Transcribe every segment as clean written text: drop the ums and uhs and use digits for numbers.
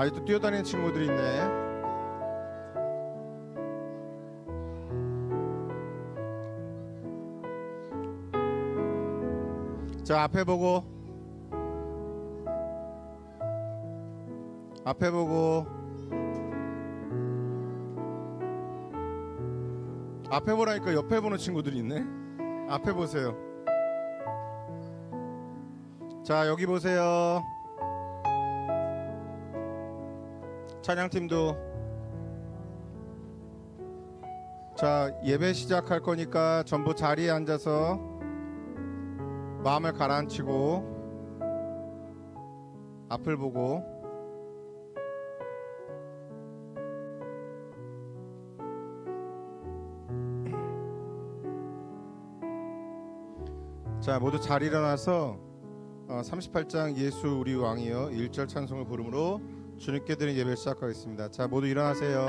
아직도 뛰어다니는 친구들이 있네. 자, 앞에 보고 앞에 보라니까 옆에 보는 친구들이 있네. 앞에 보세요. 자, 여기 보세요. 찬양팀도. 자, 예배 시작할 거니까 전부 자리에 앉아서 마음을 가라앉히고 앞을 보고. 자, 모두 잘 일어나서 38장 예수 우리 왕이여 1절 찬송을 부름으로 주님께 드린 예배를 시작하겠습니다. 자, 모두 일어나세요.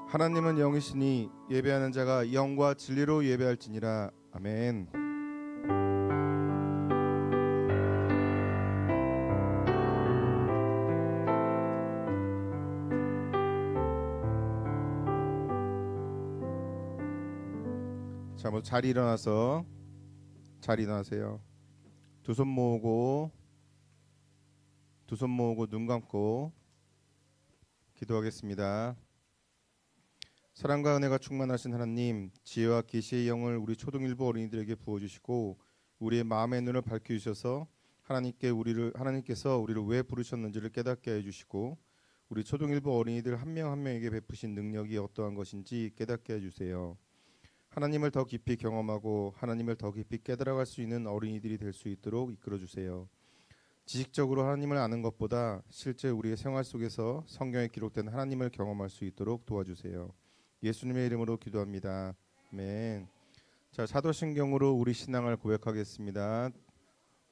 하나님은 영이시니 예배하는 자가 영과 진리로 예배할지니라. 아멘. 자, 모두 자리 일어나서 자리 일어나세요. 두 손 모으고 눈 감고 기도하겠습니다. 사랑과 은혜가 충만하신 하나님, 지혜와 계시의 영을 우리 초등일부 어린이들에게 부어주시고 우리의 마음의 눈을 밝혀주셔서 하나님께서 우리를 왜 부르셨는지를 깨닫게 해주시고 우리 초등일부 어린이들 한 명 한 명에게 베푸신 능력이 어떠한 것인지 깨닫게 해주세요. 하나님을 더 깊이 경험하고 하나님을 더 깊이 깨달아갈 수 있는 어린이들이 될 수 있도록 이끌어주세요. 지식적으로 하나님을 아는 것보다 실제 우리의 생활 속에서 성경에 기록된 하나님을 경험할 수 있도록 도와주세요. 예수님의 이름으로 기도합니다. 아멘. 자, 사도신경으로 우리 신앙을 고백하겠습니다.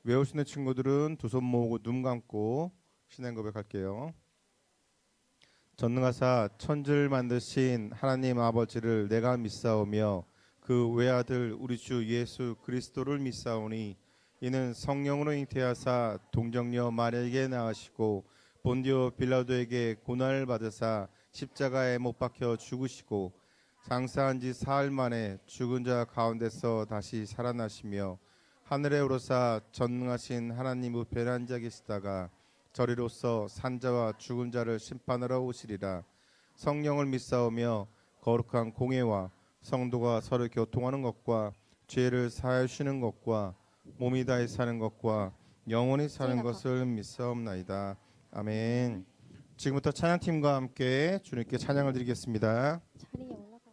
외우시는 친구들은 두 손 모으고 눈 감고 신앙 고백할게요. 전능하사 천지를 만드신 하나님 아버지를 내가 믿사오며 그 외아들 우리 주 예수 그리스도를 믿사오니 이는 성령으로 잉태하사 동정녀 마리아에게 낳으시고 본디오 빌라도에게 고난을 받으사 십자가에 못 박혀 죽으시고 장사한 지 사흘 만에 죽은 자 가운데서 다시 살아나시며 하늘에 오르사 전능하신 하나님 우편에 앉아 계시다가 저리로서 산자와 죽은 자를 심판하러 오시리라. 성령을 믿사오며 거룩한 공회와 성도가 서로 교통하는 것과 죄를 사하여 주시는 것과 몸이 다해 사는 것과 영원히 사는 것을 믿사옵나이다. 아멘. 지금부터 찬양팀과 함께 주님께 찬양을 드리겠습니다.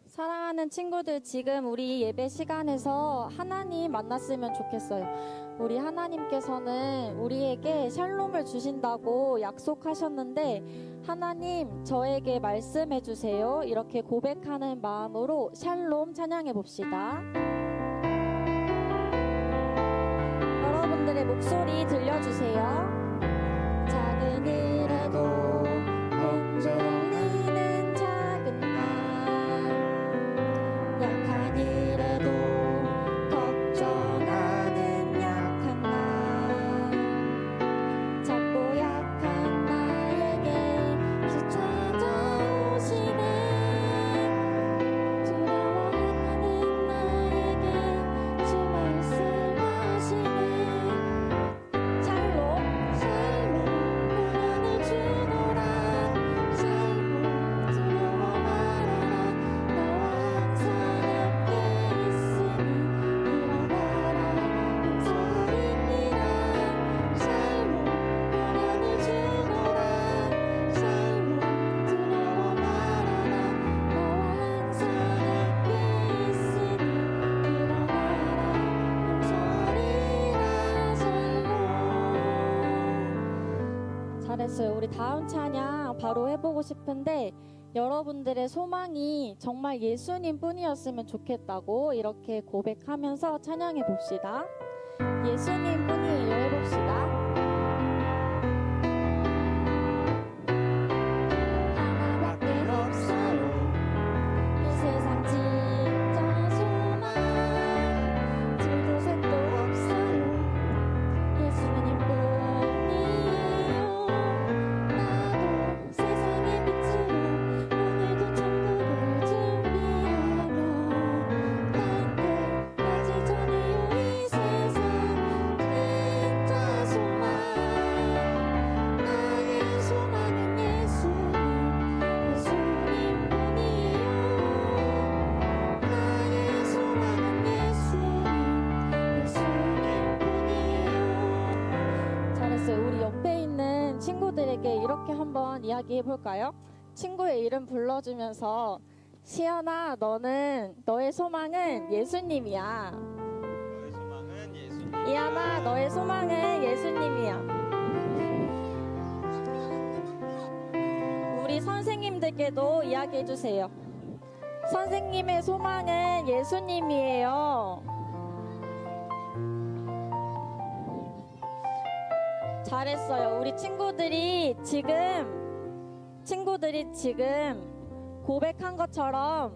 사랑하는 친구들, 지금 우리 예배 시간에서 하나님 만났으면 좋겠어요. 우리 하나님께서는 우리에게 샬롬을 주신다고 약속하셨는데 하나님 저에게 말씀해 주세요. 이렇게 고백하는 마음으로 샬롬 찬양해 봅시다. 여러분들의 목소리 들려주세요. 작은 일에도 흔들리는 작은 맘, 약한 일에도 걱정하는 약한 나, 작고 약한 나에게 주 찾아오시네. 두려워하는 나에게 주 말씀하시네. 샬롬 샬롬 잘했어요. 우리 다음 찬양 바로 해보고 싶은데 여러분들의 소망이 정말 예수님 뿐이었으면 좋겠다고 이렇게 고백하면서 찬양해 봅시다. 예수님 뿐이에요 해봅시다. 하나밖에 없어요. 이 세상 진짜 소망 둘도 셋도 없어요. 예수님 뿐이에요. 나도 세상의 빛으로 오늘도 천국을 준비하며 난 끝까지 전해요 이 세상 진짜 소망. 나의 소망은 예수님, 예수님 뿐이에요. 나의 소망은 예수님, 예수님 뿐이에요. 잘했어요. 우리 옆에 있는 친구들에게 이렇게 한번 이야기해 볼까요? 친구의 이름 불러주면서 시연아, 너의 소망은 예수님이야. 너의 소망은 예수님. 이하나, 너의 소망은 예수님이야. 우리 선생님들께도 이야기해 주세요. 선생님의 소망은 예수님이에요. 잘했어요. 우리 친구들이 지금 고백한 것처럼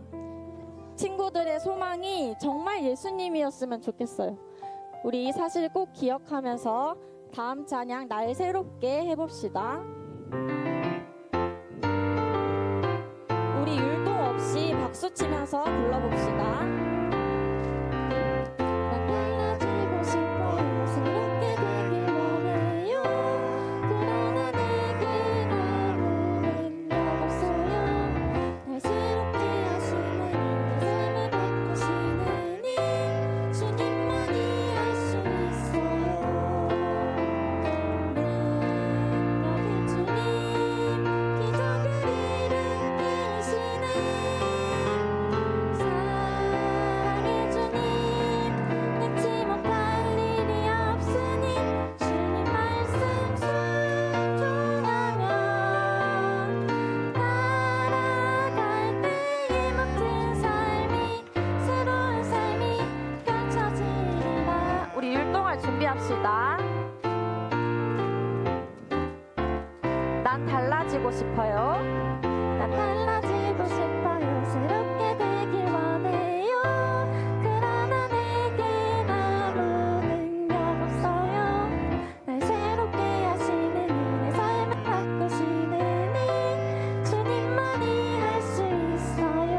친구들의 소망이 정말 예수님이었으면 좋겠어요. 우리 이 사실 꼭 기억하면서 다음 찬양 날 새롭게 해봅시다. 우리 율동 없이 박수 치면서 불러봅시다. 난 달라지고 싶어요. 새롭게 되길 원해요. 그러나 내게 아무 능력 없어요. 날 새롭게 하시는 내 삶을 바꾸시는 이 주님만이 할 수 있어요. 능력의 주님 기적을 일으키시네. 사랑의 주님 능치 못할 일이 없으니 주님 말씀 순종하면 날아갈 때에 멋진 삶이 새로운 삶이 펼쳐지리라. 우리 율동할 준비합시다. 난 달라지고 싶어요. 난 달라지고 싶어요. 새롭게 되길 원해요. 그러나 내겐 아무 능력 없어요. 날 새롭게 하시는 이 내 삶을 바꾸시는 이 주님만이 할 수 있어요.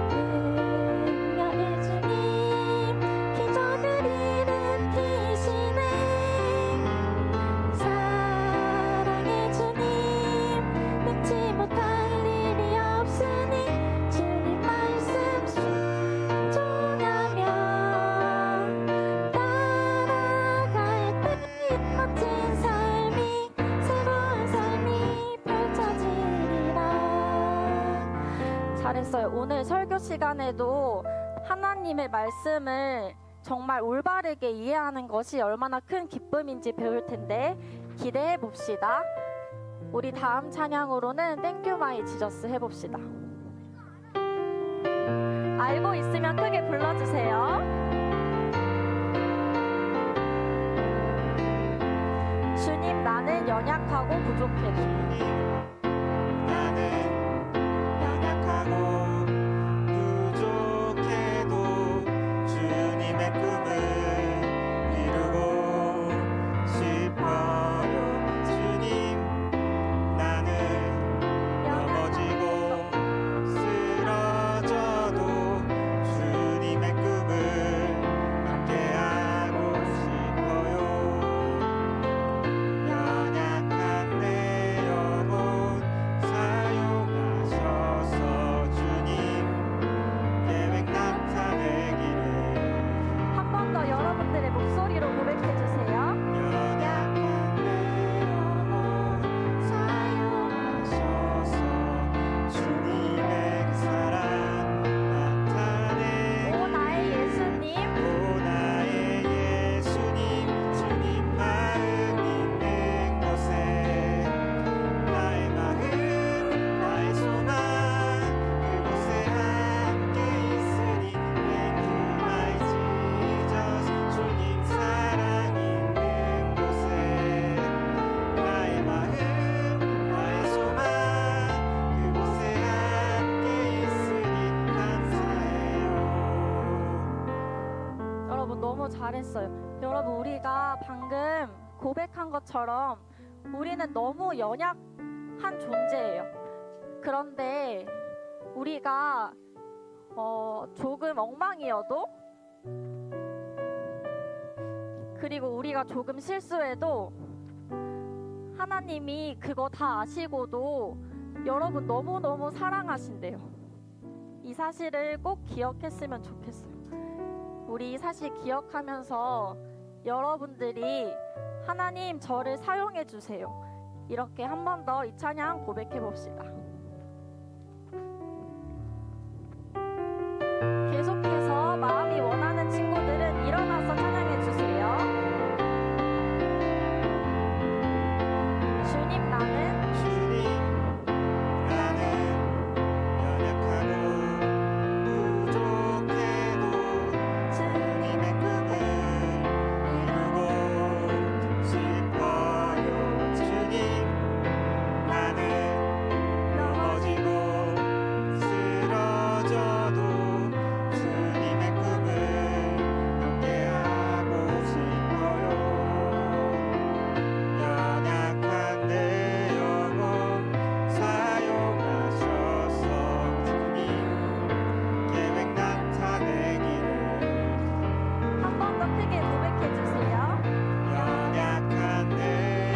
능력의 주님 기적을 일으키시네. 사랑의 주님 능치 못할 일이 없으니 주님 말씀 순종하며 날아갈 때 멋진 삶이 새로운 삶이 펼쳐지리라. 잘했어요. 오늘 설교 시간에도 하나님의 말씀을 정말 올바르게 이해하는 것이 얼마나 큰 기쁨인지 배울 텐데 기대해 봅시다. 우리 다음 찬양으로는 Thank You My Jesus 해봅시다. 알고 있으면 크게 불러주세요. 주님, 나는 연약하고 부족해도 나는 연약하고 부족해도 주님의 꿈을 이루고 싶어요. 주님, 나는 넘어지고 쓰러져도 주님의 꿈을 함께하고 싶어요. 연약한 내 영혼 여러분 너무 잘했어요. 여러분 우리가 방금 고백한 것처럼 우리는 너무 연약한 존재예요. 그런데 우리가 조금 엉망이어도 그리고 우리가 조금 실수해도 하나님이 그거 다 아시고도 여러분 너무너무 사랑하신대요. 이 사실을 꼭 기억했으면 좋겠어요. 우리 이 사실 기억하면서 여러분들이 하나님 저를 사용해 주세요. 이렇게 한 번 더 이 찬양 고백해 봅시다. 계속해서 마음이 원하는 친구들은 일어나서 찬양해 주세요. 주님 나는 연약하고 부족해도 주님의 꿈을 이루고 싶어요. 주님 나는 넘어지고 쓰러져도 주님의 꿈을 함께하고 싶어요. 연약한 내 영혼 사용하셔서 주님 계획 나타내기를 한 번 더 크게 고백해 주세요. 연약한 내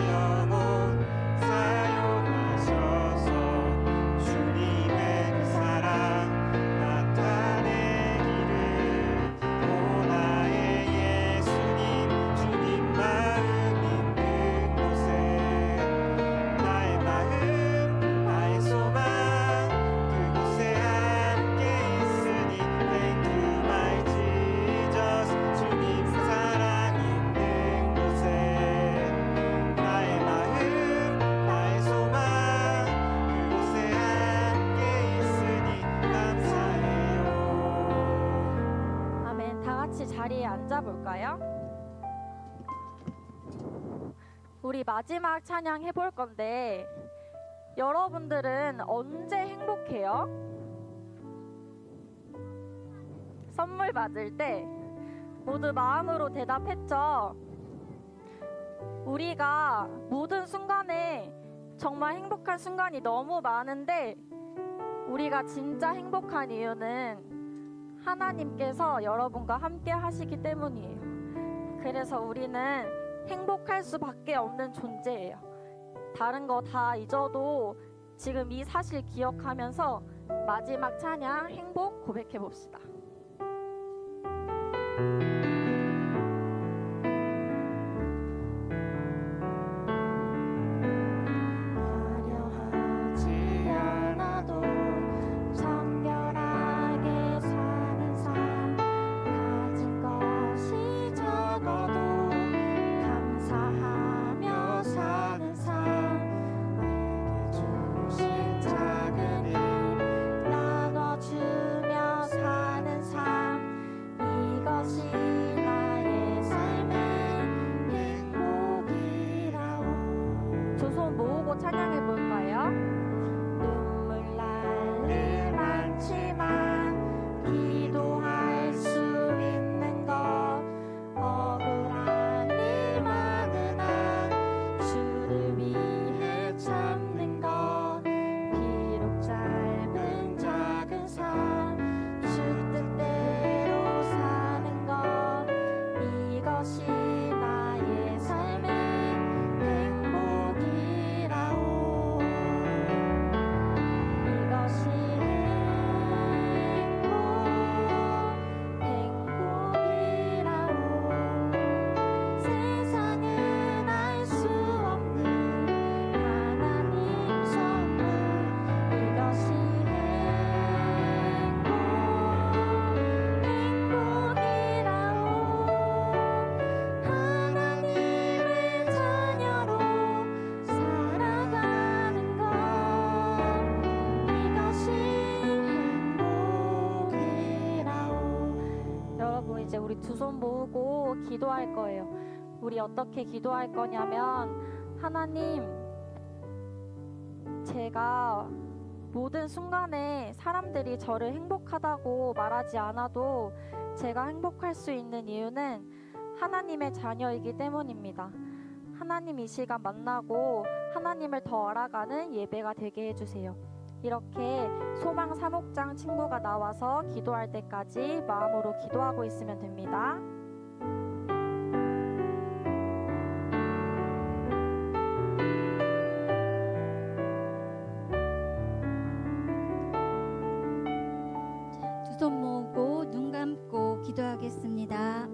영혼 사용하셔서 주님의 그 사랑 나타내기를 오 나의 예수님 주님 마음 있는 곳에 나의 마음 나의 소망 그곳에 함께 있으니 Thank you my Jesus 주님 사랑 있는 곳에 나의 마음 나의 소망 그곳에 함께 있으니 감사해요. 아멘. 다 같이 자리에 앉아 볼까요? 우리 마지막 찬양 해볼 건데 여러분들은 언제 행복해요? 선물 받을 때 모두 마음으로 대답했죠? 우리가 모든 순간에 정말 행복한 순간이 너무 많은데 우리가 진짜 행복한 이유는 하나님께서 여러분과 함께 하시기 때문이에요. 그래서 우리는 행복할 수밖에 없는 존재예요. 다른 거 다 잊어도 지금 이 사실 기억하면서 마지막 찬양 행복 고백해 봅시다. 화려하지 않아도 정결하게 사는 삶 가진 것이 적어도 감사하며 사는 삶 내게 주신 작은 일 나눠주며 사는 삶 이것이 나의 삶의 행복이라오. 두 손 모으고 찬양해 볼까요? 눈물 날 일 많지만 기도할 수 있는 것 억울한 일 많은 한 주를 위해 참는 것 비록 짧은 작은 삶 주 뜻대로 사는 것 이것이 나의 삶의 행복이라오. 이것이 행복이라오. 세상은 알 수 없는 하나님 선물 이것이 행복이라오. 하나님의 자녀로 살아가는 것 이것이 행복이라오. 여러분 이제 우리 두 손 모으고 기도할 거예요. 우리 어떻게 기도할 거냐면 하나님 제가 모든 순간에 사람들이 저를 행복하다고 말하지 않아도 제가 행복할 수 있는 이유는 하나님의 자녀이기 때문입니다. 하나님 이 시간 만나고 하나님을 더 알아가는 예배가 되게 해주세요. 이렇게 소망 사목장 친구가 나와서 기도할 때까지 마음으로 기도하고 있으면 됩니다. 두 손 모으고 눈 감고 기도하겠습니다.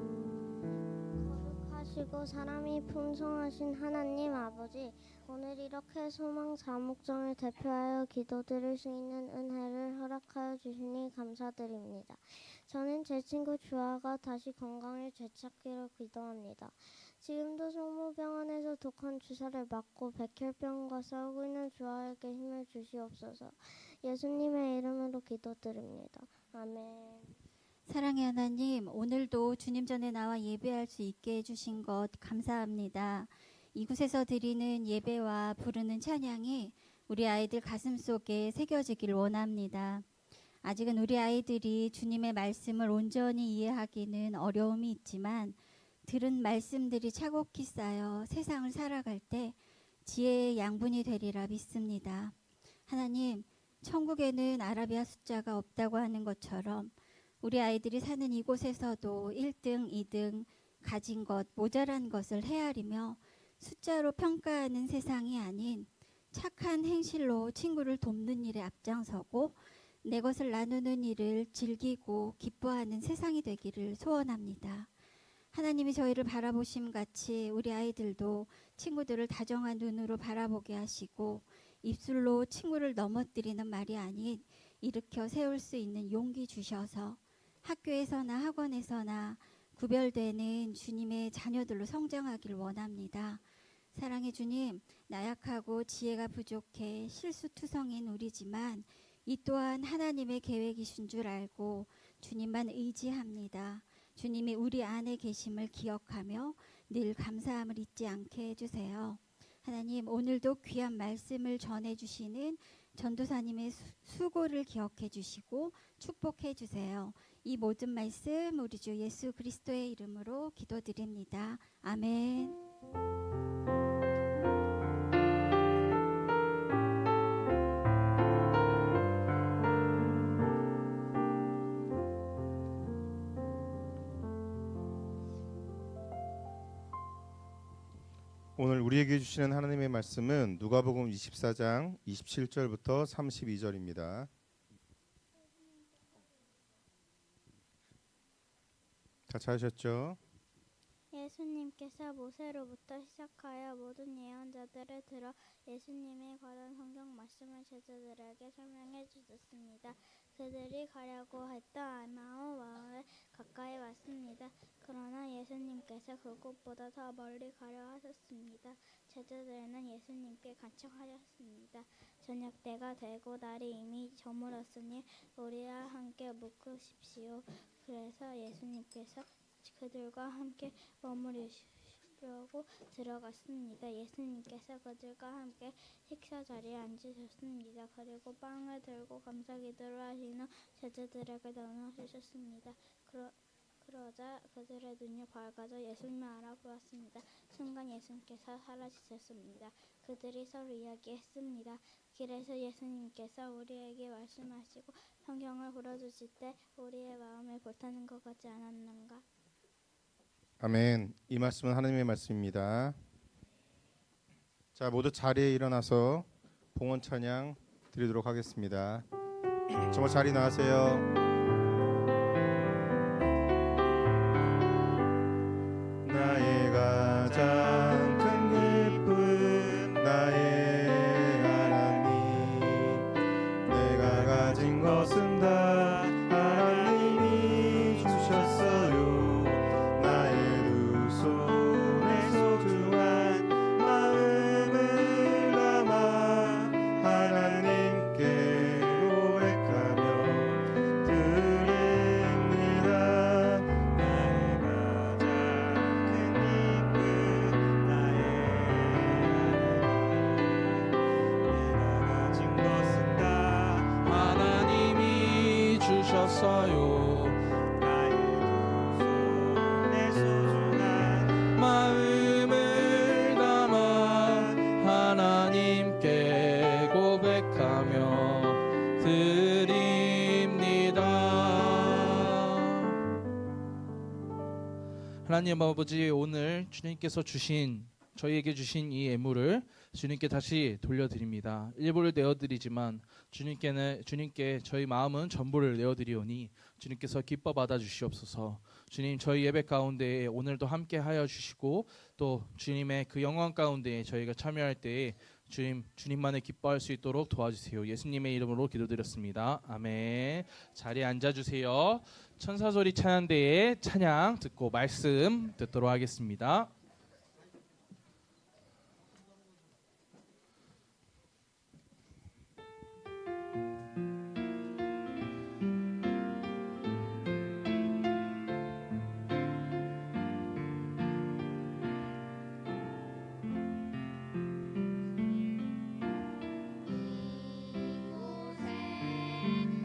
거룩하시고 사람이 풍성하신 하나님 아버지, 오늘 이렇게 소망 사목장을 대표하여 기도드릴 수 있는 은혜를 허락하여 주시니 감사드립니다. 저는 제 친구 주아가 다시 건강을 되찾기를 기도합니다. 지금도 성모병원에서 독한 주사를 맞고 백혈병과 싸우고 있는 주아에게 힘을 주시옵소서. 예수님의 이름으로 기도드립니다. 아멘. 사랑의 하나님, 오늘도 주님 전에 나와 예배할 수 있게 해주신 것 감사합니다. 이곳에서 드리는 예배와 부르는 찬양이 우리 아이들 가슴 속에 새겨지길 원합니다. 아직은 우리 아이들이 주님의 말씀을 온전히 이해하기는 어려움이 있지만 들은 말씀들이 차곡히 쌓여 세상을 살아갈 때 지혜의 양분이 되리라 믿습니다. 하나님, 천국에는 아라비아 숫자가 없다고 하는 것처럼 우리 아이들이 사는 이곳에서도 1등, 2등, 가진 것, 모자란 것을 헤아리며 숫자로 평가하는 세상이 아닌 착한 행실로 친구를 돕는 일에 앞장서고 내 것을 나누는 일을 즐기고 기뻐하는 세상이 되기를 소원합니다. 하나님이 저희를 바라보심 같이 우리 아이들도 친구들을 다정한 눈으로 바라보게 하시고 입술로 친구를 넘어뜨리는 말이 아닌 일으켜 세울 수 있는 용기 주셔서 학교에서나 학원에서나 구별되는 주님의 자녀들로 성장하길 원합니다. 사랑의 주님, 나약하고 지혜가 부족해 실수투성인 우리지만 이 또한 하나님의 계획이신 줄 알고 주님만 의지합니다. 주님이 우리 안에 계심을 기억하며 늘 감사함을 잊지 않게 해주세요. 하나님, 오늘도 귀한 말씀을 전해주시는 전도사님의 수고를 기억해 주시고 축복해 주세요. 이 모든 말씀 우리 주 예수 그리스도의 이름으로 기도드립니다. 아멘. 오늘 우리에게 주시는 하나님의 말씀은 누가복음 24장 27절부터 32절입니다. 다 찾으셨죠? 예수님께서 모세로부터 시작하여 모든 예언자들을 들어 예수님에 관한 성경 말씀을 제자들에게 설명해 주셨습니다. 그들이 가려고 했던 에마오 마을에 가까이 왔습니다. 그러나 예수님께서 그곳보다 더 멀리 가려 하셨습니다. 제자들은 예수님께 간청하였습니다. 저녁 때가 되고 날이 이미 저물었으니 우리와 함께 묵으십시오. 그래서 예수님께서 그들과 함께 머무르시려고 들어갔습니다. 예수님께서 그들과 함께 식사 자리에 앉으셨습니다. 그리고 빵을 들고 감사기도를 하신 후 제자들에게 나눠 주셨습니다. 그러자 그들의 눈이 밝아져 예수님을 알아보았습니다. 순간 예수님께서 사라지셨습니다. 그들이 서로 이야기했습니다. 길에서 예수님께서 우리에게 말씀하시고 성경을 풀어주실 때 우리의 마음을 불타는 것 같지 않았는가? 아멘. 이 말씀은 하나님의 말씀입니다. 자, 모두 자리에 일어나서 봉헌 찬양 드리도록 하겠습니다. 정말 자리 나가세요. 나의 가장 큰 기쁨 나의 하나님, 내가 가진 것은 다 하나님이 주셨어요. 나의 두 손에 소중한 마음을 담아 하나님께 고백하며 하나님 아버지, 오늘 주님께서 저희에게 주신 이 예물을 주님께 다시 돌려드립니다. 일부를 내어드리지만 주님께 저희 마음은 전부를 내어드리오니 주님께서 기뻐 받아주시옵소서. 주님, 저희 예배 가운데 오늘도 함께하여 주시고 또 주님의 그 영광 가운데 저희가 참여할 때에 주님만을 기뻐할 수 있도록 도와주세요. 예수님의 이름으로 기도드렸습니다. 아멘. 자리에 앉아주세요. 천사소리 찬양대의 찬양 듣고 말씀 듣도록 하겠습니다.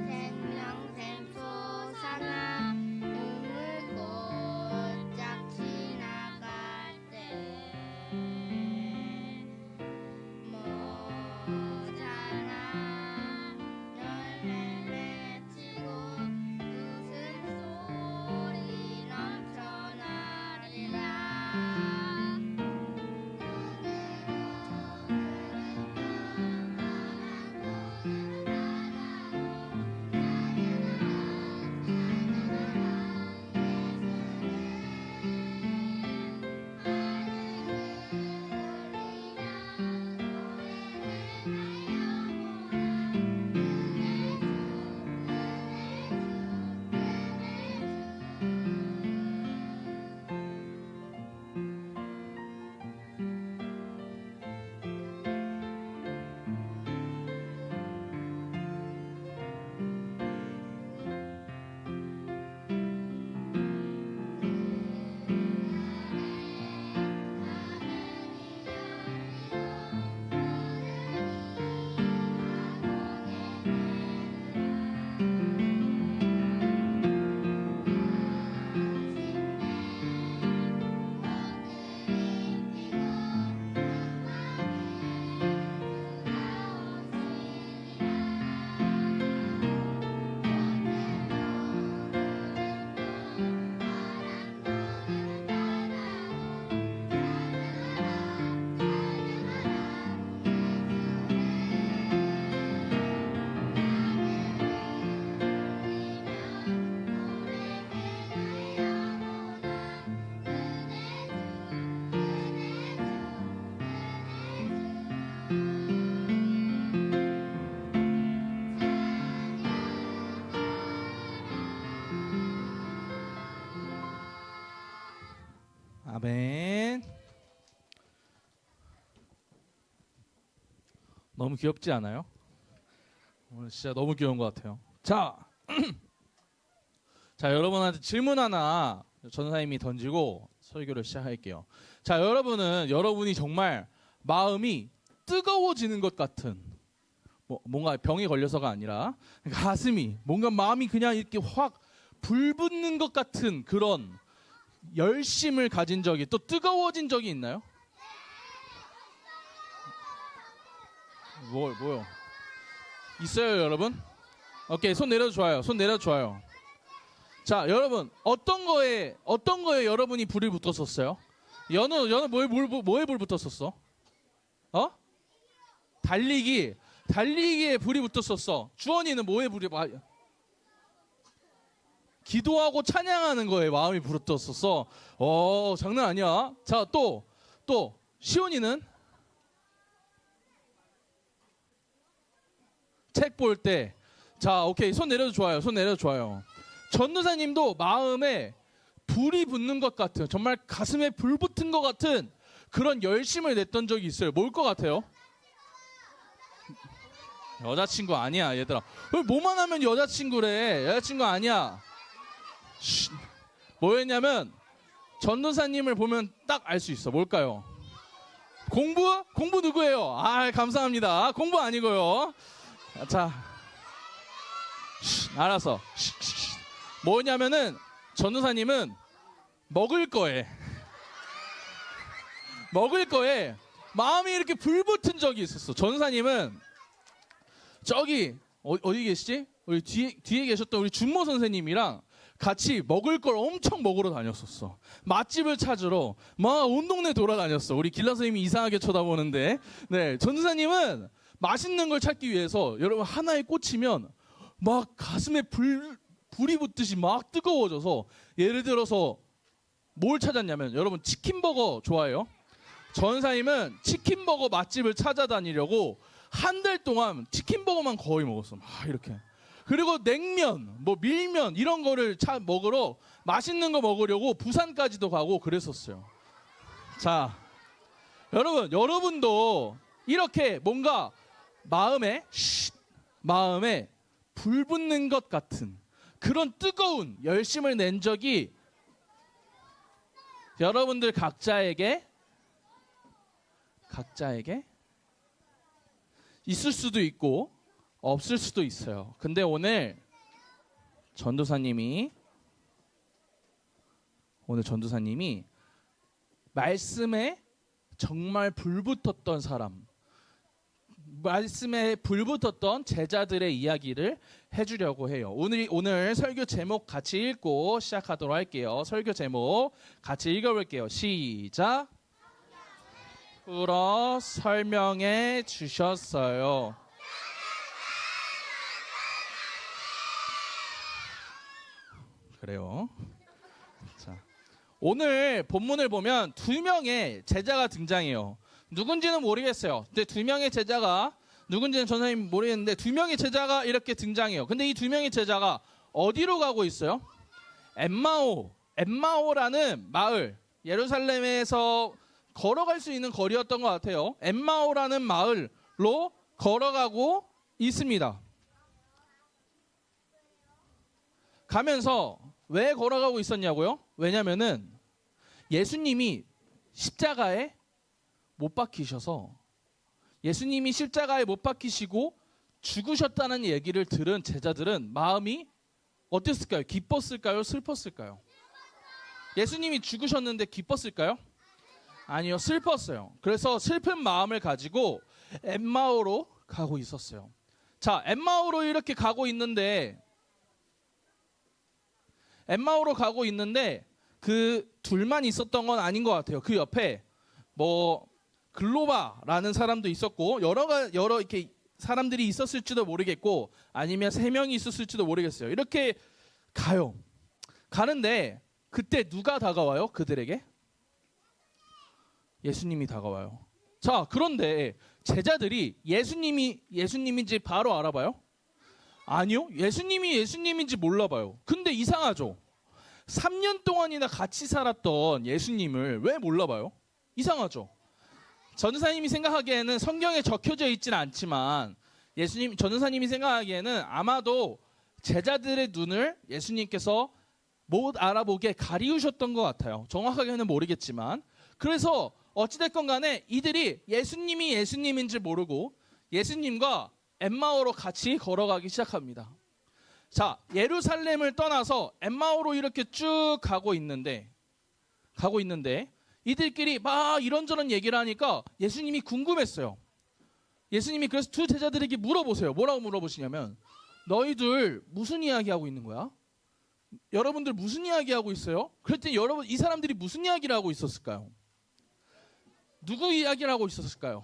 생명샘 솟아나 눈물 곧장 지나갈 때 모자라 열매 맺히고 웃음소리 넘쳐나리라. 아멘. 너무 귀엽지 않아요? 오늘 진짜 너무 귀여운 것 같아요. 자, 자, 여러분한테 질문 하나 전사님이 던지고 설교를 시작할게요. 자, 여러분이 정말 마음이 뜨거워지는 것 같은, 뭔가 병에 걸려서가 아니라 가슴이, 뭔가 마음이 그냥 이렇게 확 불붙는 것 같은 그런 열심을 가진 적이, 또 뜨거워진 적이 있나요? 뭐요? 있어요, 여러분? 오케이, 손 내려도 좋아요. 손 내려도 좋아요. 자, 여러분, 어떤 거에 여러분이 불이 붙었었어요? 연우 뭐에 불 붙었었어? 달리기에 불이 붙었었어. 주원이는 뭐에 불이 기도하고 찬양하는 거에 마음이 불었었어. 장난 아니야. 자, 또 시온이는 책 볼 때. 자, 오케이, 손 내려도 좋아요. 전도사님도 마음에 불이 붙는 것 같은, 정말 가슴에 불 붙은 것 같은 그런 열심을 냈던 적이 있어요. 뭘 것 같아요? 여자친구 아니야, 얘들아. 왜 뭐만 하면 여자친구래? 여자친구 아니야. 뭐였냐면 전도사님을 보면 딱 알 수 있어. 뭘까요? 공부 누구예요? 감사합니다. 공부 아니고요. 자, 알았어. 뭐냐면은 전도사님은 먹을 거에 마음이 이렇게 불붙은 적이 있었어. 전도사님은 저기 어디 계시지? 우리 뒤에 계셨던 우리 준모 선생님이랑 같이 먹을 걸 엄청 먹으러 다녔었어. 맛집을 찾으러 막 온 동네 돌아다녔어. 우리 길라 선생님이 이상하게 쳐다보는데, 네, 전도사님은 맛있는 걸 찾기 위해서 여러분 하나에 꽂히면 막 가슴에 불이 붙듯이 막 뜨거워져서, 예를 들어서 뭘 찾았냐면, 여러분 치킨버거 좋아해요? 전사님은 치킨버거 맛집을 찾아다니려고 한 달 동안 치킨버거만 거의 먹었어. 막 이렇게. 그리고 냉면, 뭐 밀면 이런 거를 먹으러, 맛있는 거 먹으려고 부산까지도 가고 그랬었어요. 자, 여러분도 이렇게 뭔가 마음에 불 붙는 것 같은 그런 뜨거운 열심을 낸 적이 여러분들 각자에게 있을 수도 있고 없을 수도 있어요. 근데 오늘 전도사님이 말씀에 정말 불붙었던 사람, 말씀에 불붙었던 제자들의 이야기를 해주려고 해요. 오늘 설교 제목 같이 읽고 시작하도록 할게요. 설교 제목 같이 읽어볼게요. 시작. 풀어 설명해 주셨어요. 그래요. 자, 오늘 본문을 보면 2명의 제자가 등장해요. 누군지는 모르겠어요. 근데 2명의 제자가 누군지는 전사님 모르겠는데 2명의 제자가 이렇게 등장해요. 근데 이 2명의 제자가 어디로 가고 있어요? 엠마오라는 마을, 예루살렘에서 걸어갈 수 있는 거리였던 것 같아요. 엠마오라는 마을로 걸어가고 있습니다. 가면서 왜 걸어가고 있었냐고요? 왜냐면은 예수님이 십자가에 못 박히셔서, 예수님이 십자가에 못 박히시고 죽으셨다는 얘기를 들은 제자들은 마음이 어땠을까요? 기뻤을까요? 슬펐을까요? 예수님이 죽으셨는데 기뻤을까요? 아니요, 슬펐어요. 그래서 슬픈 마음을 가지고 엠마오로 가고 있었어요. 자, 엠마오로 이렇게 가고 있는데 그 둘만 있었던 건 아닌 것 같아요. 그 옆에 뭐 글로바라는 사람도 있었고 여러 이렇게 사람들이 있었을지도 모르겠고, 아니면 3명이 있었을지도 모르겠어요. 이렇게 가는데 그때 누가 다가와요? 그들에게 예수님이 다가와요. 자, 그런데 제자들이 예수님인지 바로 알아봐요? 아니요, 예수님인지 몰라봐요. 근데 이상하죠. 3년 동안이나 같이 살았던 예수님을 왜 몰라봐요? 이상하죠. 전도사님이 생각하기에는 성경에 적혀져 있지는 않지만 전도사님이 생각하기에는 아마도 제자들의 눈을 예수님께서 못 알아보게 가리우셨던 것 같아요. 정확하게는 모르겠지만. 그래서 어찌됐건 간에 이들이 예수님인지 모르고 예수님과 엠마오로 같이 걸어가기 시작합니다. 자, 예루살렘을 떠나서 엠마오로 이렇게 쭉 가고 있는데 이들끼리 막 이런저런 얘기를 하니까 예수님이 궁금했어요. 예수님이 그래서 2 제자들에게 물어보세요. 뭐라고 물어보시냐면, 너희들 무슨 이야기하고 있는 거야? 여러분들 무슨 이야기하고 있어요? 그랬더니 여러분, 이 사람들이 무슨 이야기를 하고 있었을까요? 누구 이야기를 하고 있었을까요?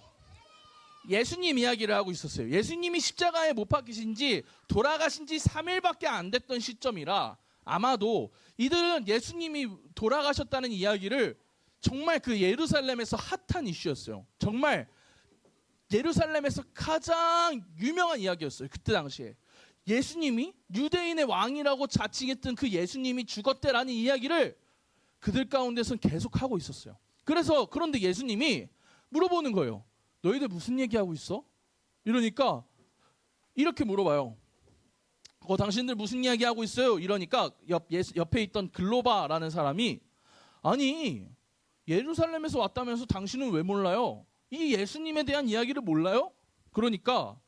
예수님 이야기를 하고 있었어요. 예수님이 십자가에 못 박히신 지 돌아가신 지 3일밖에 안 됐던 시점이라 아마도 이들은 예수님이 돌아가셨다는 이야기를 정말 그 예루살렘에서 핫한 이슈였어요. 정말 예루살렘에서 가장 유명한 이야기였어요. 그때 당시에 예수님이 유대인의 왕이라고 자칭했던 그 예수님이 죽었대라는 이야기를 그들 가운데서는 계속 하고 있었어요. 그런데 예수님이 물어보는 거예요. 너희들 무슨 얘기하고 있어? 이러니까 이렇게 물어봐요. 당신들 무슨 이야기하고 있어요? 이러니까 옆에 있던 글로바라는 사람이, 아니 예루살렘에서 왔다면서 당신은 왜 몰라요? 이 예수님에 대한 이야기를 몰라요? 그러니까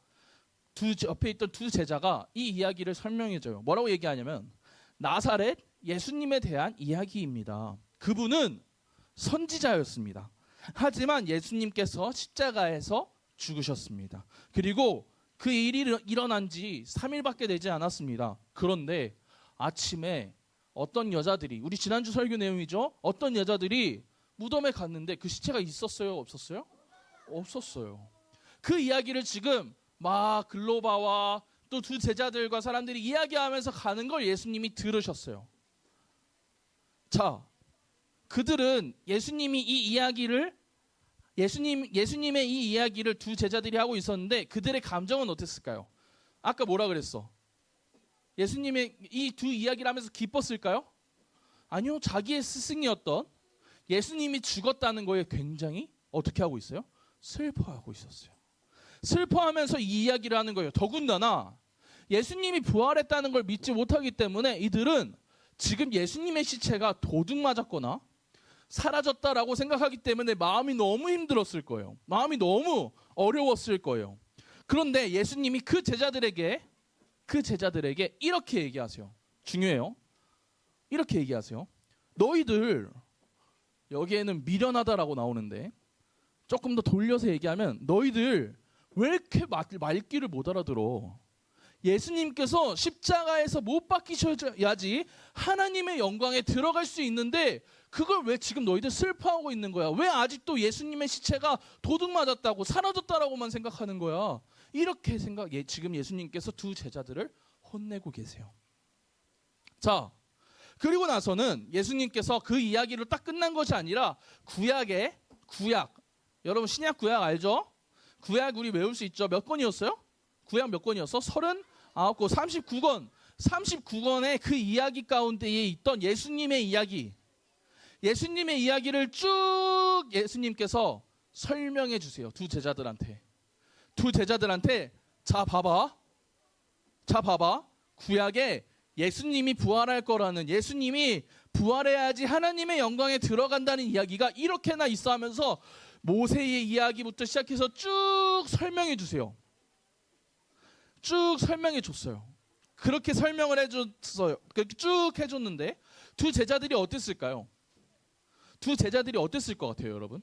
옆에 있던 2 제자가 이 이야기를 설명해줘요. 뭐라고 얘기하냐면, 나사렛 예수님에 대한 이야기입니다. 그분은 선지자였습니다. 하지만 예수님께서 십자가에서 죽으셨습니다. 그리고 그 일이 일어난 지 3일밖에 되지 않았습니다. 그런데 아침에 어떤 여자들이, 우리 지난주 설교 내용이죠. 어떤 여자들이 무덤에 갔는데 그 시체가 있었어요? 없었어요? 없었어요. 그 이야기를 지금 막 글로바와 또 두 제자들과 사람들이 이야기하면서 가는 걸 예수님이 들으셨어요. 자, 그들은 예수님이 이 이야기를 예수님의 이 이야기를 두 제자들이 하고 있었는데 그들의 감정은 어땠을까요? 아까 뭐라 그랬어? 예수님의 이 두 이야기를 하면서 기뻤을까요? 아니요. 자기의 스승이었던 예수님이 죽었다는 거에 굉장히 어떻게 하고 있어요? 슬퍼하고 있었어요. 슬퍼하면서 이 이야기를 하는 거예요. 더군다나 예수님이 부활했다는 걸 믿지 못하기 때문에 이들은 지금 예수님의 시체가 도둑 맞았거나 사라졌다라고 생각하기 때문에 마음이 너무 힘들었을 거예요. 마음이 너무 어려웠을 거예요. 그런데 예수님이 그 제자들에게 이렇게 얘기하세요. 중요해요. 이렇게 얘기하세요. 너희들, 여기에는 미련하다라고 나오는데 조금 더 돌려서 얘기하면 너희들 왜 이렇게 말귀를 못 알아들어? 예수님께서 십자가에서 못 박히셔야지 하나님의 영광에 들어갈 수 있는데 그걸 왜 지금 너희들 슬퍼하고 있는 거야? 왜 아직도 예수님의 시체가 도둑 맞았다고 사라졌다라고만 생각하는 거야? 이렇게 지금 예수님께서 두 제자들을 혼내고 계세요. 자, 그리고 나서는 예수님께서 그 이야기로 딱 끝난 것이 아니라 구약, 여러분 신약 구약 알죠? 구약 우리 외울 수 있죠? 몇 권이었어요? 구약 몇 권이었어? 39권, 39권. 39권의 그 이야기 가운데에 있던 예수님의 이야기를 쭉 예수님께서 설명해 주세요. 두 제자들한테. 자 봐봐. 구약에 예수님이 부활할 거라는, 예수님이 부활해야지 하나님의 영광에 들어간다는 이야기가 이렇게나 있어 하면서 모세의 이야기부터 시작해서 쭉 설명해 주세요. 쭉 설명해 줬어요. 그렇게 설명을 해줬어요. 쭉 해줬는데 두 제자들이 어땠을까요? 두 제자들이 어땠을 것 같아요, 여러분?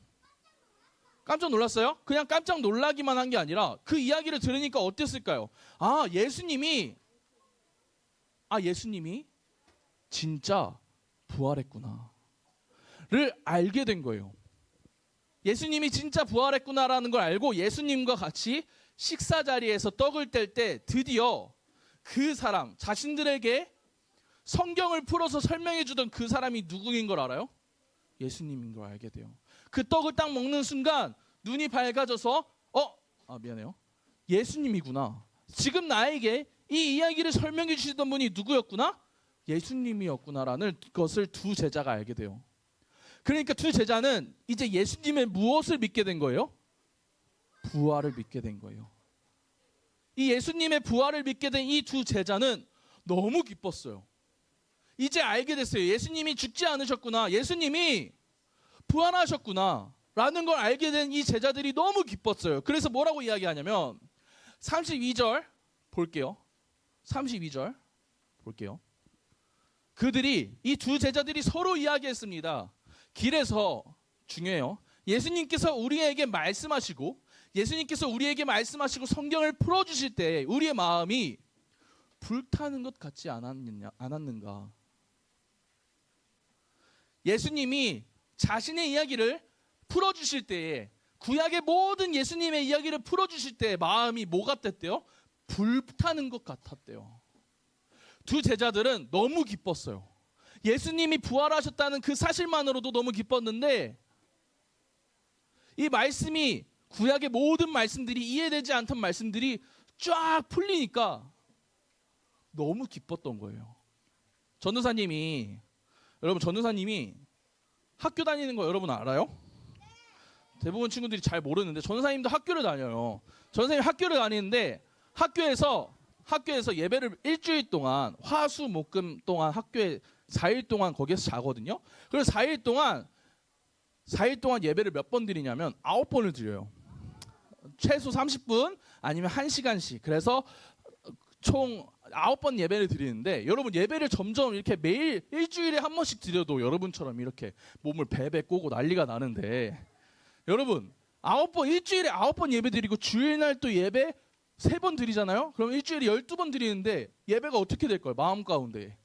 깜짝 놀랐어요? 그냥 깜짝 놀라기만 한 게 아니라 그 이야기를 들으니까 어땠을까요? 예수님이 진짜 부활했구나를 알게 된 거예요. 예수님이 진짜 부활했구나라는 걸 알고 예수님과 같이 식사 자리에서 떡을 뗄 때 드디어 그 사람, 자신들에게 성경을 풀어서 설명해 주던 그 사람이 누구인 걸 알아요? 예수님인 걸 알게 돼요. 그 떡을 딱 먹는 순간 눈이 밝아져서 미안해요. 예수님이구나. 지금 나에게 이 이야기를 설명해 주시던 분이 누구였구나? 예수님이었구나라는 것을 두 제자가 알게 돼요. 그러니까 두 제자는 이제 예수님의 무엇을 믿게 된 거예요? 부활을 믿게 된 거예요. 이 예수님의 부활을 믿게 된 이 두 제자는 너무 기뻤어요. 이제 알게 됐어요. 예수님이 죽지 않으셨구나. 예수님이 부활하셨구나. 라는 걸 알게 된 이 제자들이 너무 기뻤어요. 그래서 뭐라고 이야기하냐면 32절 볼게요. 32절 볼게요. 그들이, 이 두 제자들이 서로 이야기했습니다. 길에서, 중요해요. 예수님께서 우리에게 말씀하시고 성경을 풀어주실 때 우리의 마음이 불타는 것 같지 않았는가? 예수님이 자신의 이야기를 풀어주실 때에, 구약의 모든 예수님의 이야기를 풀어주실 때 마음이 뭐 같았대요? 불타는 것 같았대요. 두 제자들은 너무 기뻤어요. 예수님이 부활하셨다는 그 사실만으로도 너무 기뻤는데 이 말씀이, 구약의 모든 말씀들이, 이해되지 않던 말씀들이 쫙 풀리니까 너무 기뻤던 거예요. 전도사님이 학교 다니는 거 여러분 알아요? 대부분 친구들이 잘 모르는데 전도사님도 학교를 다녀요. 전도사님이 학교를 다니는데 학교에서 예배를 일주일 동안, 화수 목금 동안 학교에 4일 동안 거기에서 자거든요. 그래서 4일 동안 예배를 몇 번 드리냐면 9번을 드려요. 최소 30분 아니면 1시간씩. 그래서 총 9번 예배를 드리는데, 여러분 예배를 점점 이렇게 매일 일주일에 한 번씩 드려도 여러분처럼 이렇게 몸을 베베 꼬고 난리가 나는데, 여러분 일주일에 9번 예배 드리고 주일날 또 예배 3번 드리잖아요. 그럼 일주일에 12번 드리는데 예배가 어떻게 될 거예요? 마음 가운데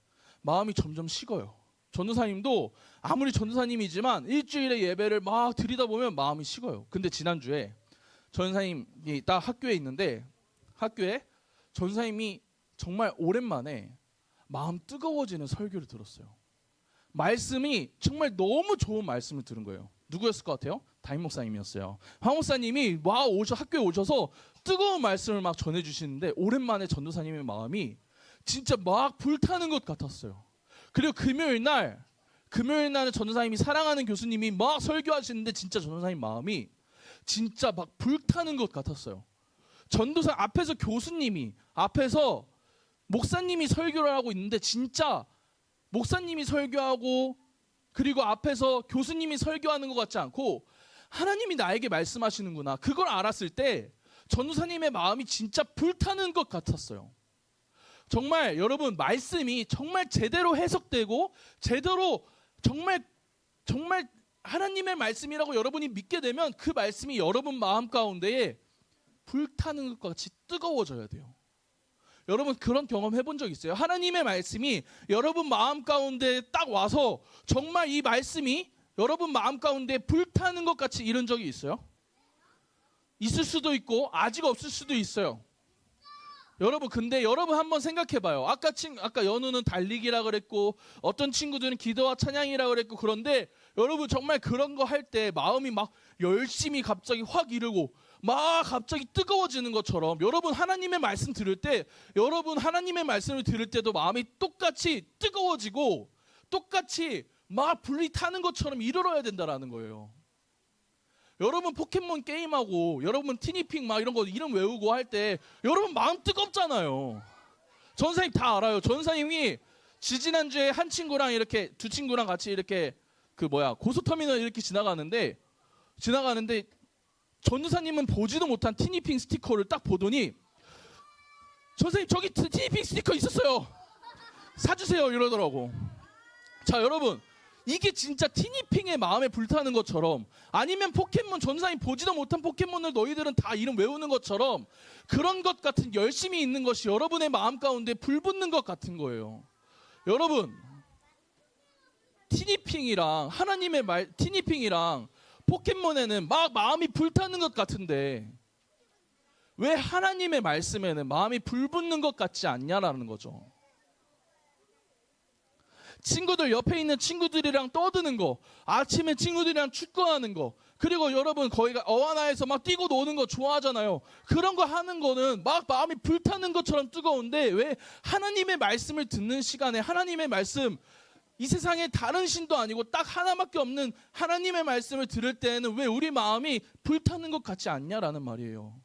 마음이 점점 식어요. 전도사님도 아무리 전도사님이지만 일주일에 예배를 막 드리다 보면 마음이 식어요. 근데 지난주에 전도사님이 딱 학교에 있는데 학교에 전도사님이 정말 오랜만에 마음 뜨거워지는 설교를 들었어요. 말씀이 정말 너무 좋은 말씀을 들은 거예요. 누구였을 것 같아요? 담임 목사님이었어요. 황 목사님이 학교에 오셔서 뜨거운 말씀을 막 전해주시는데 오랜만에 전도사님의 마음이 진짜 막 불타는 것 같았어요. 그리고 금요일 날은 전도사님이 사랑하는 교수님이 막 설교하시는데 진짜 전도사님 마음이 진짜 막 불타는 것 같았어요. 전도사 앞에서 앞에서 목사님이 설교를 하고 있는데 진짜 목사님이 설교하고 그리고 앞에서 교수님이 설교하는 것 같지 않고 하나님이 나에게 말씀하시는구나. 그걸 알았을 때 전도사님의 마음이 진짜 불타는 것 같았어요. 정말 여러분 말씀이 정말 제대로 해석되고 제대로 정말 하나님의 말씀이라고 여러분이 믿게 되면 그 말씀이 여러분 마음 가운데에 불타는 것과 같이 뜨거워져야 돼요. 여러분 그런 경험 해본 적 있어요? 하나님의 말씀이 여러분 마음 가운데 딱 와서 정말 이 말씀이 여러분 마음 가운데 불타는 것 같이 이런 적이 있어요? 있을 수도 있고 아직 없을 수도 있어요. 여러분 근데 여러분 한번 생각해봐요. 아까 연우는 달리기라 그랬고 어떤 친구들은 기도와 찬양이라 그랬고 그런데 여러분 정말 그런 거 할 때 마음이 막 열심히 갑자기 확 이르고 막 갑자기 뜨거워지는 것처럼 여러분 하나님의 말씀 들을 때 여러분 하나님의 말씀을 들을 때도 마음이 똑같이 뜨거워지고 똑같이 막 불이 타는 것처럼 이르러야 된다라는 거예요. 여러분 포켓몬 게임하고 여러분 티니핑 막 이런 거 이름 외우고 할 때 여러분 마음 뜨겁잖아요. 전사님 다 알아요. 전사님이 지지난주에 한 친구랑 이렇게 두 친구랑 같이 이렇게 고속터미널 이렇게 지나가는데 전도사님은 보지도 못한 티니핑 스티커를 딱 보더니 전사님 저기 티니핑 스티커 있었어요. 사주세요 이러더라고. 자 여러분 이게 진짜 티니핑의 마음에 불타는 것처럼 아니면 포켓몬 전사님 보지도 못한 포켓몬을 너희들은 다 이름 외우는 것처럼 그런 것 같은 열심히 있는 것이 여러분의 마음 가운데 불붙는 것 같은 거예요. 여러분 티니핑이랑 티니핑이랑 포켓몬에는 막 마음이 불타는 것 같은데 왜 하나님의 말씀에는 마음이 불붙는 것 같지 않냐라는 거죠. 친구들 옆에 있는 친구들이랑 떠드는 거, 아침에 친구들이랑 축구하는 거, 그리고 여러분 거기가 어하나에서 막 뛰고 노는 거 좋아하잖아요. 그런 거 하는 거는 막 마음이 불타는 것처럼 뜨거운데 왜 하나님의 말씀을 듣는 시간에 하나님의 말씀 이 세상에 다른 신도 아니고 딱 하나밖에 없는 하나님의 말씀을 들을 때에는 왜 우리 마음이 불타는 것 같지 않냐라는 말이에요.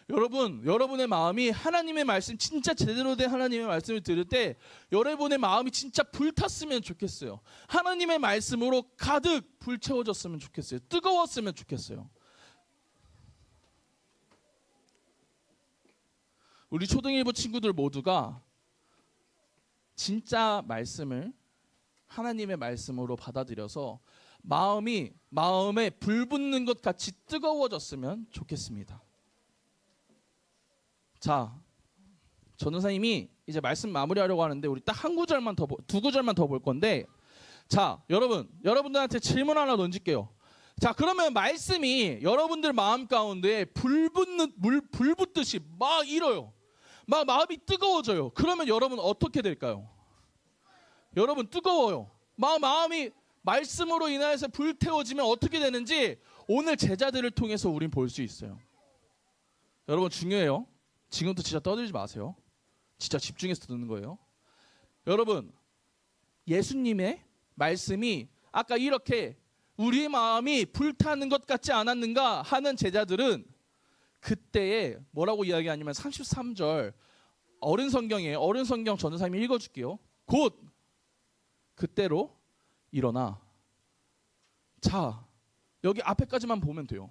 여러분의 마음이 하나님의 말씀 진짜 제대로 된 하나님의 말씀을 들을 때 여러분의 마음이 진짜 불탔으면 좋겠어요. 하나님의 말씀으로 가득 불채워졌으면 좋겠어요. 뜨거웠으면 좋겠어요. 우리 초등일부 친구들 모두가 진짜 말씀을 하나님의 말씀으로 받아들여서 마음에 불붙는 것 같이 뜨거워졌으면 좋겠습니다. 자, 전도사님이 이제 말씀 마무리하려고 하는데 우리 딱 두 구절만 더 볼 건데 자, 여러분들한테 질문 하나 던질게요. 자, 그러면 말씀이 여러분들 마음 가운데 불 붙듯이 막 일어요. 막 마음이 뜨거워져요. 그러면 여러분 어떻게 될까요? 여러분 뜨거워요. 마음이 말씀으로 인하여서 불태워지면 어떻게 되는지 오늘 제자들을 통해서 우린 볼 수 있어요. 여러분 중요해요. 지금부터 진짜 떠들지 마세요. 진짜 집중해서 듣는 거예요. 여러분 예수님의 말씀이 아까 이렇게 우리의 마음이 불타는 것 같지 않았는가 하는 제자들은 그때에 뭐라고 이야기하냐면 33절 어른 성경이에요. 어른 성경 전도사님이 읽어줄게요. 곧 그때로 일어나. 자, 여기 앞에까지만 보면 돼요.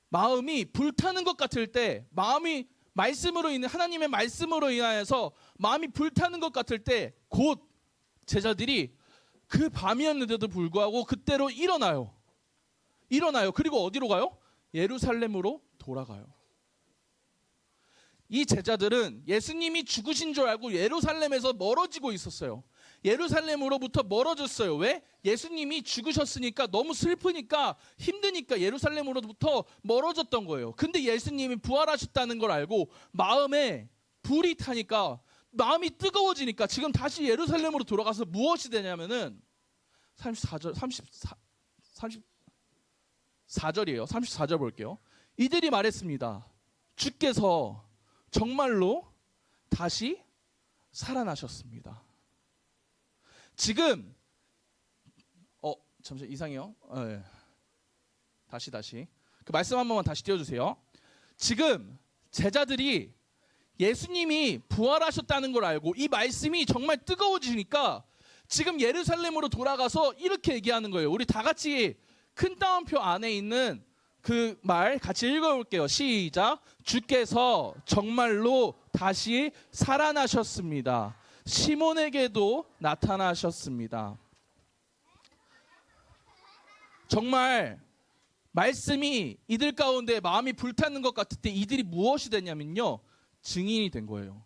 마음이 불타는 것 같을 때 마음이 하나님의 말씀으로 인하여서 마음이 불타는 것 같을 때 곧 제자들이 그 밤이었는데도 불구하고 그때로 일어나요. 그리고 어디로 가요? 예루살렘으로 돌아가요. 이 제자들은 예수님이 죽으신 줄 알고 예루살렘에서 멀어지고 있었어요. 예루살렘으로부터 멀어졌어요. 왜? 예수님이 죽으셨으니까, 너무 슬프니까, 힘드니까 예루살렘으로부터 멀어졌던 거예요. 근데 예수님이 부활하셨다는 걸 알고 마음에 불이 타니까, 마음이 뜨거워지니까 지금 다시 예루살렘으로 돌아가서 무엇이 되냐면은 34절이에요. 34절 볼게요. 이들이 말했습니다. 주께서 정말로 다시 살아나셨습니다. 지금 잠시만, 이상해요. 네. 다시 그 말씀 한 번만 다시 띄워주세요. 지금 제자들이 예수님이 부활하셨다는 걸 알고 이 말씀이 정말 뜨거워지니까 지금 예루살렘으로 돌아가서 이렇게 얘기하는 거예요. 우리 다 같이 큰 따옴표 안에 있는 그 말 같이 읽어볼게요. 시작. 주께서 정말로 다시 살아나셨습니다. 시몬에게도 나타나셨습니다. 정말 말씀이 이들 가운데 마음이 불타는 것 같을 때 이들이 무엇이 되냐면요, 증인이 된 거예요.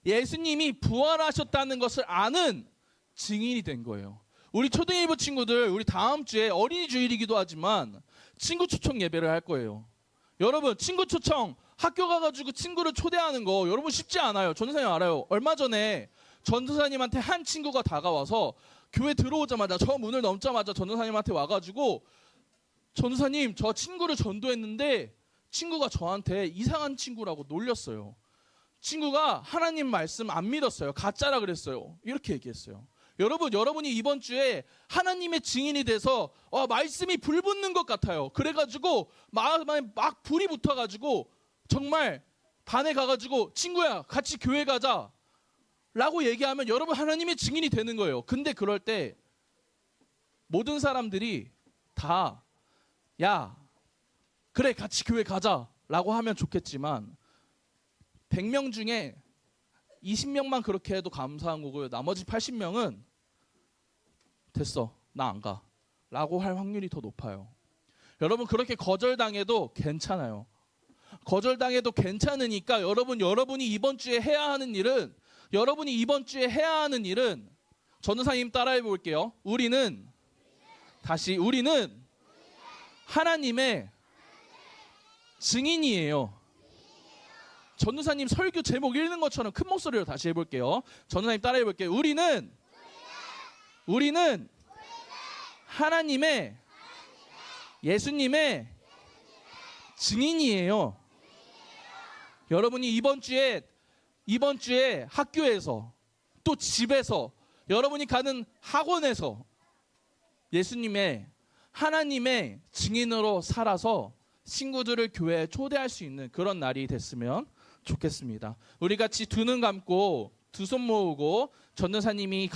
예수님이 부활하셨다는 것을 아는 증인이 된 거예요. 우리 초등일부 친구들, 우리 다음 주에 어린이 주일이기도 하지만 친구 초청 예배를 할 거예요. 여러분, 친구 초청 학교 가가지고 친구를 초대하는 거 여러분 쉽지 않아요. 전도사님 알아요. 얼마 전에 전도사님한테 한 친구가 다가와서 교회 들어오자마자, 저 문을 넘자마자 전도사님한테 와가지고, 전도사님, 저 친구를 전도했는데 친구가 저한테 이상한 친구라고 놀렸어요. 친구가 하나님 말씀 안 믿었어요. 가짜라 그랬어요. 이렇게 얘기했어요. 여러분, 여러분이 이번 주에 하나님의 증인이 돼서 말씀이 불 붙는 것 같아요. 그래가지고 마음에 막 불이 붙어가지고 정말 반에 가가지고, 친구야 같이 교회 가자 라고 얘기하면 여러분 하나님의 증인이 되는 거예요. 근데 그럴 때 모든 사람들이 다 야 그래 같이 교회 가자 라고 하면 좋겠지만 100명 중에 20명만 그렇게 해도 감사한 거고요. 나머지 80명은 됐어, 나 안 가 라고 할 확률이 더 높아요. 여러분, 그렇게 거절당해도 괜찮아요. 거절당해도 괜찮으니까 여러분이 이번 주에 해야 하는 일은, 전도사님 따라해 볼게요. 우리는 하나님의 증인이에요. 전도사님 설교 제목 읽는 것처럼 큰 목소리로 다시 해볼게요. 전도사님 따라해 볼게요. 우리는 하나님의, 예수님의 증인이에요. 여러분이 이번 주에 학교에서, 또 집에서, 여러분이 가는 학원에서 하나님의 증인으로 살아서 친구들을 교회에 초대할 수 있는 그런 날이 됐으면 좋겠습니다. 우리 같이 두 눈 감고 두 손 모으고 전도사님이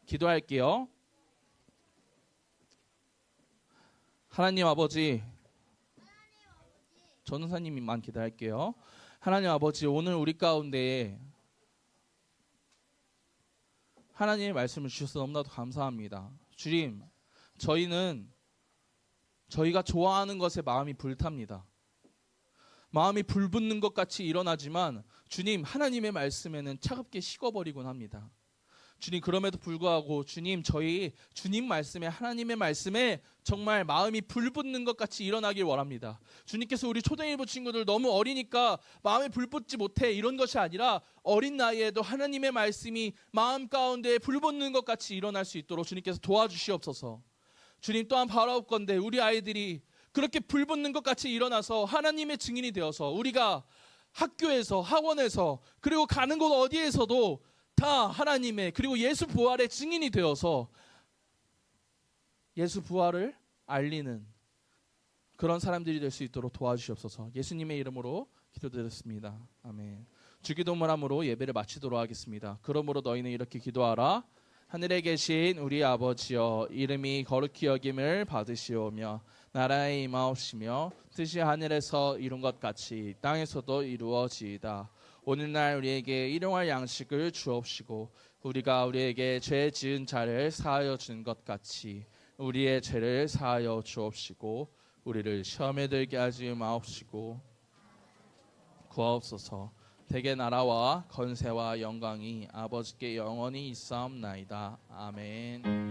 기도할게요. 하나님 아버지, 전도사님만 기도할게요. 하나님 아버지, 오늘 우리 가운데 하나님의 말씀을 주셔서 너무나도 감사합니다. 주님, 저희가 좋아하는 것에 마음이 불탑니다. 마음이 불붙는 것 같이 일어나지만 주님, 하나님의 말씀에는 차갑게 식어버리곤 합니다. 주님, 그럼에도 불구하고 주님, 저희 주님 말씀에, 하나님의 말씀에 정말 마음이 불붙는 것 같이 일어나길 원합니다. 주님께서 우리 초등일부 친구들 너무 어리니까 마음에 불붙지 못해, 이런 것이 아니라 어린 나이에도 하나님의 말씀이 마음 가운데 불붙는 것 같이 일어날 수 있도록 주님께서 도와주시옵소서. 주님, 또한 바라옵건대 우리 아이들이 그렇게 불붙는 것 같이 일어나서 하나님의 증인이 되어서 우리가 학교에서, 학원에서, 그리고 가는 곳 어디에서도 다 하나님의, 그리고 예수 부활의 증인이 되어서 예수 부활을 알리는 그런 사람들이 될 수 있도록 도와주시옵소서. 예수님의 이름으로 기도드렸습니다. 아멘. 주기도문함으로 예배를 마치도록 하겠습니다. 그러므로 너희는 이렇게 기도하라. 하늘에 계신 우리 아버지여, 이름이 거룩히 여김을 받으시오며 나라의 임하옵시며 뜻이 하늘에서 이룬 것 같이 땅에서도 이루어지이다. 오늘날 우리에게 일용할 양식을 주옵시고 우리가 우리에게 죄 지은 자를 사하여 준 것 같이 우리의 죄를 사하여 주옵시고 우리를 시험에 들게 하지 마옵시고 구하옵소서. 대개 나라와 건세와 영광이 아버지께 영원히 있사옵나이다. 아멘.